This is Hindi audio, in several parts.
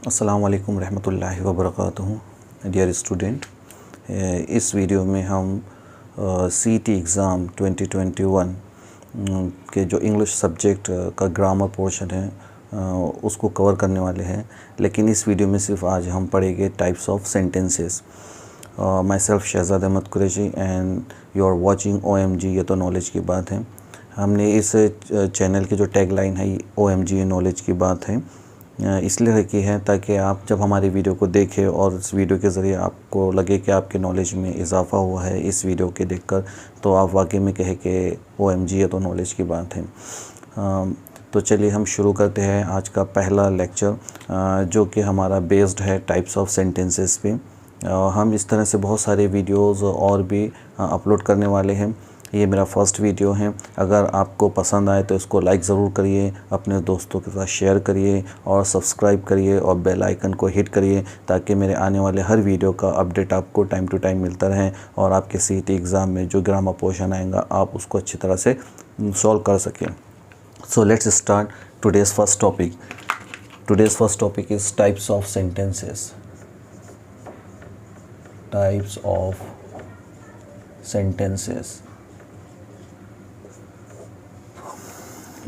अस्सलाम वालेकुम रहमतुल्लाहि व बरकातुहू। डियर स्टूडेंट, इस वीडियो में हम CET एग्ज़ाम 2021 के जो इंग्लिश सब्जेक्ट का ग्रामर पोर्शन है उसको कवर करने वाले हैं। लेकिन इस वीडियो में सिर्फ आज हम पढ़ेंगे types of sentences. Myself Shahzad Ahmad Qureshi and you are watching OMG। ये तो नॉलेज की बात है। हमने इस चैनल की जो टैगलाइन है OMG नॉलेज की बात है इसलिए रखी है ताकि आप जब हमारी वीडियो को देखें और इस वीडियो के ज़रिए आपको लगे कि आपके नॉलेज में इजाफ़ा हुआ है इस वीडियो के देखकर, तो आप वाकई में कहें कि OMG ये तो नॉलेज की बात है। तो चलिए हम शुरू करते हैं आज का पहला लेक्चर जो कि हमारा बेस्ड है टाइप्स ऑफ सेंटेंसेस पे। हम इस तरह से बहुत सारे वीडियोज़ और भी अपलोड करने वाले हैं। ये मेरा फ़र्स्ट वीडियो है। अगर आपको पसंद आए तो इसको लाइक ज़रूर करिए, अपने दोस्तों के साथ शेयर करिए और सब्सक्राइब करिए और बेल आइकन को हिट करिए ताकि मेरे आने वाले हर वीडियो का अपडेट आपको टाइम टू टाइम मिलता रहे और आपके CET एग्ज़ाम में जो ग्रामर पोर्शन आएगा आप उसको अच्छी तरह से सॉल्व कर सकें। So let's start today's first topic. Today's first topic is types of sentences. Types of sentences.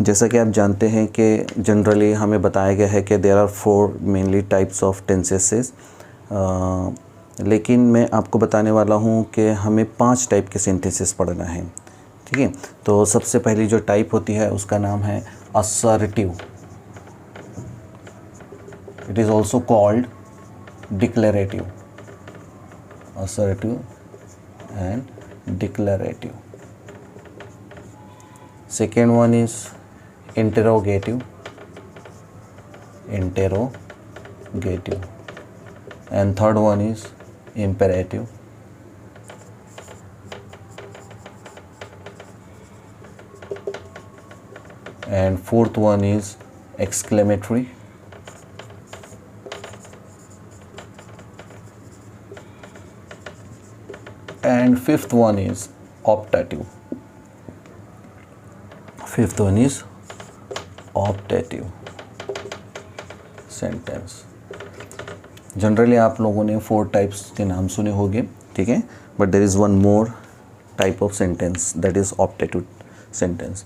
जैसा कि आप जानते हैं कि जनरली हमें बताया गया है कि there are 4 mainly types of tenses, लेकिन मैं आपको बताने वाला हूं कि हमें 5 टाइप के सेंटेंसेस पढ़ना है। ठीक है, तो सबसे पहली जो टाइप होती है उसका नाम है assertive. It is also called declarative. Assertive and declarative. Second one is interrogative, and third one is imperative, and fourth one is exclamatory, and fifth one is optative. Fifth one is optative sentence. Generally आप लोगों ने 4 टाइप्स के नाम सुने होंगे, ठीक है, but there is one more type of sentence that is optative sentence.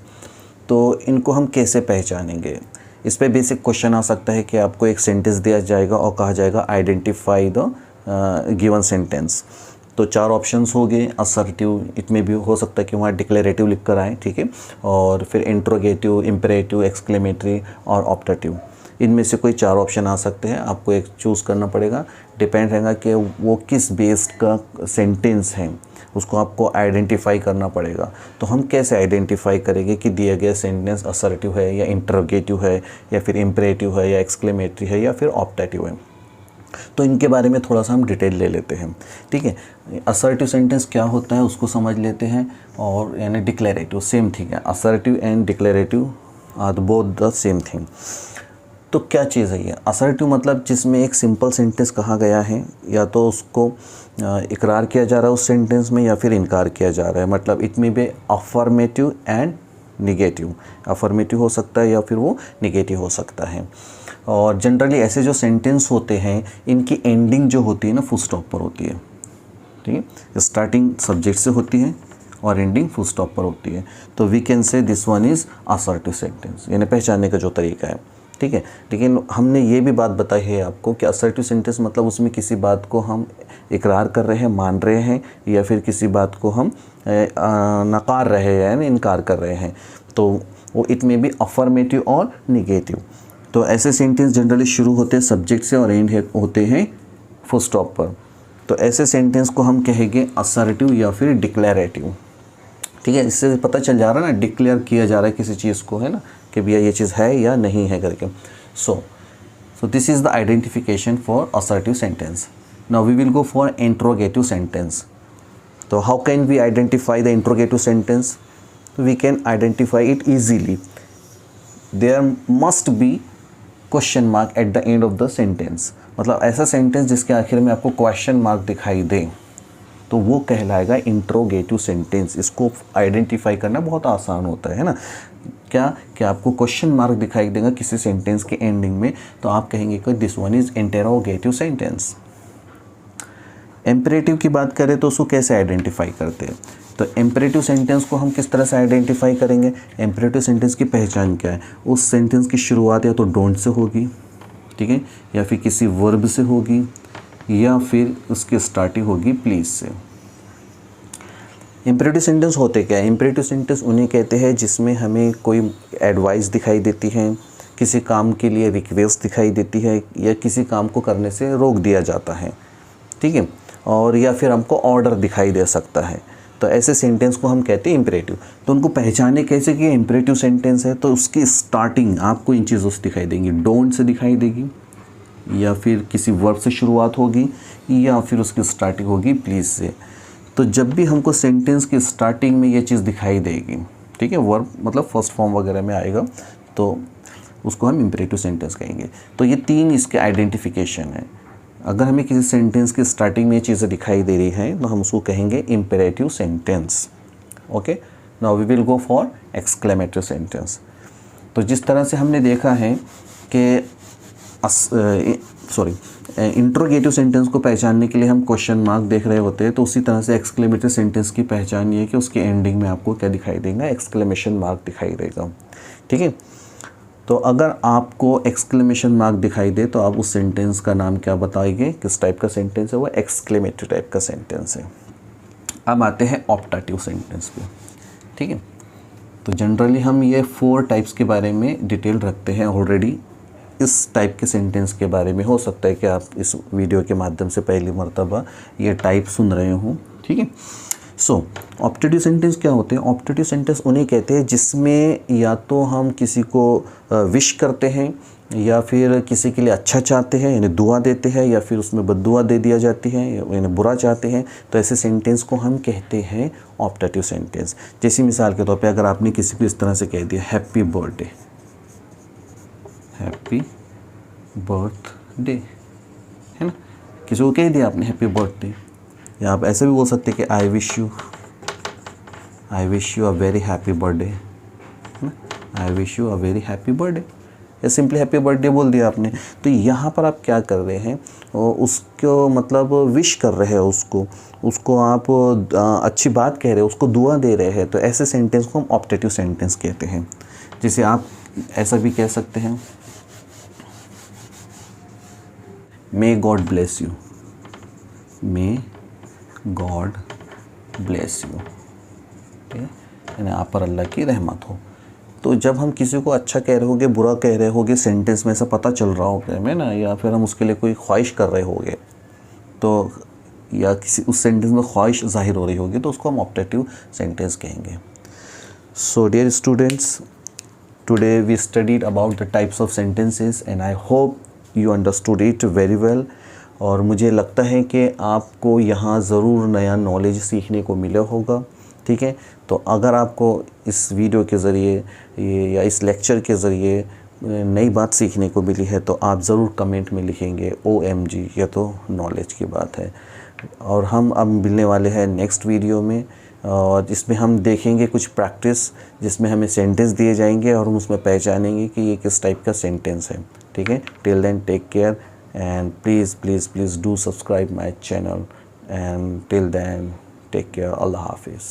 तो इनको हम कैसे पहचानेंगे? इस पे बेसिक क्वेश्चन आ सकता है कि आपको एक सेंटेंस दिया जाएगा और कहा जाएगा आइडेंटिफाई द गिवन सेंटेंस। तो 4 ऑप्शंस हो गए। असर्टिव, इसमें भी हो सकता है कि वहाँ डिक्लेरेटिव लिख कर आए, ठीक है, और फिर इंट्रोगेटिव, इम्परेटिव, एक्सक्लेमेटरी और ऑप्टेटिव। इनमें से कोई 4 ऑप्शन आ सकते हैं, आपको एक चूज़ करना पड़ेगा। डिपेंड रहेगा कि वो किस बेस्ड का सेंटेंस है, उसको आपको आइडेंटिफाई करना पड़ेगा। तो हम कैसे आइडेंटिफाई करेंगे कि दिया गया सेंटेंस असर्टिव है या इंट्रोगेटिव है या फिर इम्परेटिव है या एक्सक्लेमेटरी है या फिर ऑप्टेटिव है? तो इनके बारे में थोड़ा सा हम डिटेल ले लेते हैं, ठीक है। असर्टिव सेंटेंस क्या होता है उसको समझ लेते हैं, और यानी डिक्लेरेटिव सेम थिंग है। Assertive and declarative are both the same thing. तो क्या चीज़ है ये असर्टिव? मतलब जिसमें एक सिंपल सेंटेंस कहा गया है, या तो उसको इकरार किया जा रहा है उस सेंटेंस में या फिर इनकार किया जा रहा है। मतलब इट में भी अफर्मेटिव एंड निगेटिव। अफर्मेटिव हो सकता है या फिर वो निगेटिव हो सकता है। और जनरली ऐसे जो सेंटेंस होते हैं इनकी एंडिंग जो होती है ना फुल स्टॉप पर होती है, ठीक है। स्टार्टिंग सब्जेक्ट से होती है और एंडिंग फुल स्टॉप पर होती है। तो we can say this one is assertive sentence, यानी पहचानने का जो तरीका है, ठीक है। लेकिन हमने ये भी बात बताई है आपको कि असर्टिव सेंटेंस मतलब उसमें किसी बात को हम इकरार कर रहे हैं, मान रहे हैं, या फिर किसी बात को हम नकार रहे हैं यानी इनकार कर रहे हैं। तो वो इट में भी अफर्मेटिव और निगेटिव। तो ऐसे सेंटेंस जनरली शुरू होते हैं सब्जेक्ट से और एंड होते हैं फुल स्टॉप पर। तो ऐसे सेंटेंस को हम कहेंगे असर्टिव या फिर डिक्लेरेटिव, ठीक है। इससे पता चल जा रहा है ना, डिक्लेयर किया जा रहा है किसी चीज़ को, है ना, कि भैया ये चीज़ है या नहीं है करके। So this is the identification for assertive sentence. Now we will go for interrogative sentence. तो how can we identify the interrogative sentence? We can identify it easily. There must be question mark at the end of the sentence. मतलब ऐसा सेंटेंस जिसके आखिर में आपको क्वेश्चन मार्क दिखाई दे, तो वो कहलाएगा इंट्रोगेटिव सेंटेंस। इसको आइडेंटिफाई करना बहुत आसान होता है ना, क्या कि आपको क्वेश्चन मार्क दिखाई देगा किसी सेंटेंस के एंडिंग में, तो आप कहेंगे कि this one is interrogative sentence. Imperative की बात करें तो उसको कैसे आइडेंटिफाई करते हैं, तो इम्परेटिव सेंटेंस को हम किस तरह से आइडेंटिफाई करेंगे। इम्परेटिव सेंटेंस की पहचान क्या है, उस सेंटेंस की शुरुआत या तो डोंट से होगी, ठीक है, या फिर किसी वर्ब से होगी, या फिर उसकी स्टार्टिंग होगी प्लीज़ से। इम्परेटिव सेंटेंस होते क्या है, इम्परेटिव सेंटेंस उन्हें कहते हैं जिसमें हमें कोई एडवाइस दिखाई देती है, किसी काम के लिए रिक्वेस्ट दिखाई देती है, या किसी काम को करने से रोक दिया जाता है, ठीक है, और या फिर हमको ऑर्डर दिखाई दे सकता है। तो ऐसे सेंटेंस को हम कहते हैं इम्परेटिव। तो उनको पहचाने कैसे कि इम्परेटिव सेंटेंस है, तो उसकी स्टार्टिंग आपको इन चीज़ों से दिखाई देंगी, डोंट से दिखाई देगी, या फिर किसी वर्ब से शुरुआत होगी, या फिर उसकी स्टार्टिंग होगी प्लीज़ से। तो जब भी हमको सेंटेंस की स्टार्टिंग में ये चीज़ दिखाई देगी, ठीक है, वर्ब मतलब फर्स्ट फॉर्म वगैरह में आएगा, तो उसको हम इम्परेटिव सेंटेंस कहेंगे। तो ये 3 इसके आइडेंटिफिकेशन है। अगर हमें किसी सेंटेंस की स्टार्टिंग में ये चीज़ें दिखाई दे रही हैं तो हम उसको कहेंगे imperative sentence. Okay, now we will go for exclamatory sentence. तो जिस तरह से हमने देखा है कि इंट्रोगेटिव सेंटेंस को पहचानने के लिए हम क्वेश्चन मार्क देख रहे होते हैं, तो उसी तरह से एक्सक्लेमेटरी सेंटेंस की पहचान ये है कि उसके एंडिंग में आपको क्या दिखाई देगा, एक्सक्लेमेशन मार्क दिखाई देगा, ठीक है। तो अगर आपको एक्सक्लेमेशन मार्क दिखाई दे तो आप उस सेंटेंस का नाम क्या बताएंगे, किस टाइप का सेंटेंस है, वो एक्सक्लेमेटरी टाइप का सेंटेंस है। अब आते हैं ऑप्टेटिव सेंटेंस पे, ठीक है। तो जनरली हम ये 4 टाइप्स के बारे में डिटेल रखते हैं ऑलरेडी। इस टाइप के सेंटेंस के बारे में हो सकता है कि आप इस वीडियो के माध्यम से पहली मर्तबा ये टाइप सुन रहे हो, ठीक है। सो ऑप्टेटिव सेंटेंस क्या होते हैं, ऑप्टेटिव सेंटेंस उन्हें कहते हैं जिसमें या तो हम किसी को विश करते हैं, या फिर किसी के लिए अच्छा चाहते हैं यानी दुआ देते हैं, या फिर उसमें बद्दुआ दे दिया जाती है यानी बुरा चाहते हैं, तो ऐसे सेंटेंस को हम कहते हैं ऑप्टेटिव सेंटेंस। जैसी मिसाल के तौर पे अगर आपने किसी को इस तरह से कह दिया हैप्पी बर्थडे, हैप्पी बर्थडे, है ना, किसी को कह दिया आपने हैप्पी बर्थडे, या आप ऐसे भी बोल सकते हैं कि I wish you a very happy birthday, है ना, I wish you a very happy birthday, या सिंपली हैप्पी बर्थडे बोल दिया आपने। तो यहाँ पर आप क्या कर रहे हैं, उसको मतलब विश कर रहे हैं, उसको आप अच्छी बात कह रहे हैं, उसको दुआ दे रहे हैं, तो ऐसे सेंटेंस को हम ऑप्टेटिव सेंटेंस कहते हैं। जिसे आप ऐसा भी कह सकते हैं, may God bless you, may God bless you, ठीक है, यानी आप पर अल्लाह की रहमत हो। तो जब हम किसी को अच्छा कह रहे होंगे, बुरा कह रहे होंगे, सेंटेंस में ऐसा पता चल रहा होगा हमें ना, या फिर हम उसके लिए कोई ख्वाहिश कर रहे होंगे, तो या किसी उस सेंटेंस में ख्वाहिश जाहिर हो रही होगी, तो उसको हम ऑप्टेटिव सेंटेंस कहेंगे। So dear students, today we studied about the types of sentences and I hope you understood it very well. और मुझे लगता है कि आपको यहाँ ज़रूर नया नॉलेज सीखने को मिला होगा, ठीक है। तो अगर आपको इस वीडियो के ज़रिए या इस लेक्चर के ज़रिए नई बात सीखने को मिली है, तो आप ज़रूर कमेंट में लिखेंगे OMG, यह तो नॉलेज की बात है। और हम अब मिलने वाले हैं नेक्स्ट वीडियो में, और जिसमें हम देखेंगे कुछ प्रैक्टिस, जिसमें हमें सेंटेंस दिए जाएंगे और हम उसमें पहचानेंगे कि ये किस टाइप का सेंटेंस है, ठीक है। Till then take care and please do subscribe my channel, and till then take care. Allah Hafiz.